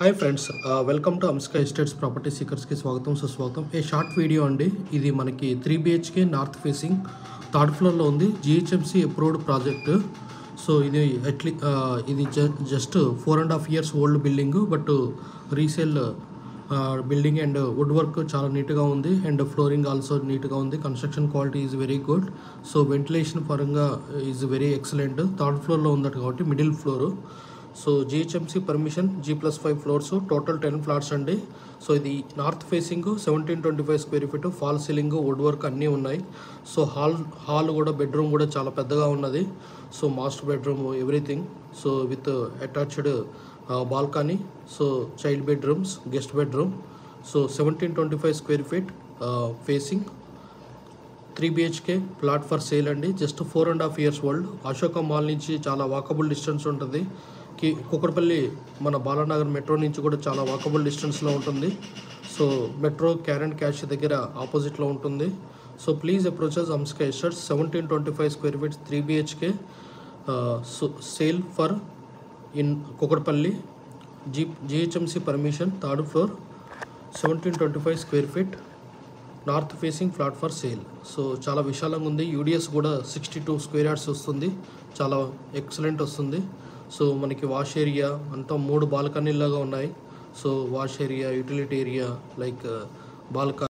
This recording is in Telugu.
Hi friends, welcome to Amska estates property సీకర్స్కి స్వాగతం సుస్వాగతం. ఏ షార్ట్ వీడియో అండి. ఇది మనకి 3 BHK నార్త్ ఫేసింగ్ థర్డ్ ఫ్లోర్లో ఉంది. GHMC approved project. సో ఇది just 4.5 years old building, but resale building and wood work చాలా నీట్గా ఉంది అండ్ ఫ్లోరింగ్ ఆల్సో నీట్గా ఉంది. Construction quality is very good. So ventilation పరంగా ఈజ్ వెరీ ఎక్సలెంట్. థర్డ్ ఫ్లోర్లో ఉందట కాబట్టి middle floor. So GHMC permission G+5 floors, total 10 flats అండి. సో ఇది north facing 1725 square feet, fall ceiling, wood work అన్నీ ఉన్నాయి. సో హాల్ కూడా బెడ్రూమ్ కూడా చాలా పెద్దగా ఉన్నది. So master bedroom everything. So with attached balcony. So child bedrooms, guest bedroom. So 1725 square feet facing 3 BHK plot for sale అండి. Just 4.5 years old. Ashoka mall నుంచి చాలా వాకబుల్ డిస్టెన్స్ ఉంటుంది. కుకట్పల్లి మన బాలానగర్ మెట్రో నుంచి కూడా చాలా వాకబుల్ డిస్టెన్స్లో ఉంటుంది. సో మెట్రో క్యారెంట్ క్యాష్ దగ్గర ఆపోజిట్లో ఉంటుంది. So please approaches Amska estates 1725 square feet 3 BHK sale for in Kukatpally. GHMC permission, third floor, 1725 square feet north facing flat for sale. So చాలా విశాలంగా ఉంది. యూడిఎస్ కూడా 62 స్క్వేర్ యార్డ్స్ వస్తుంది. చాలా ఎక్సలెంట్ వస్తుంది. సో మనకి వాష్ ఏరియా అంతా 3 బాల్కనీలాగా ఉన్నాయి. So wash area, utility area, like balcony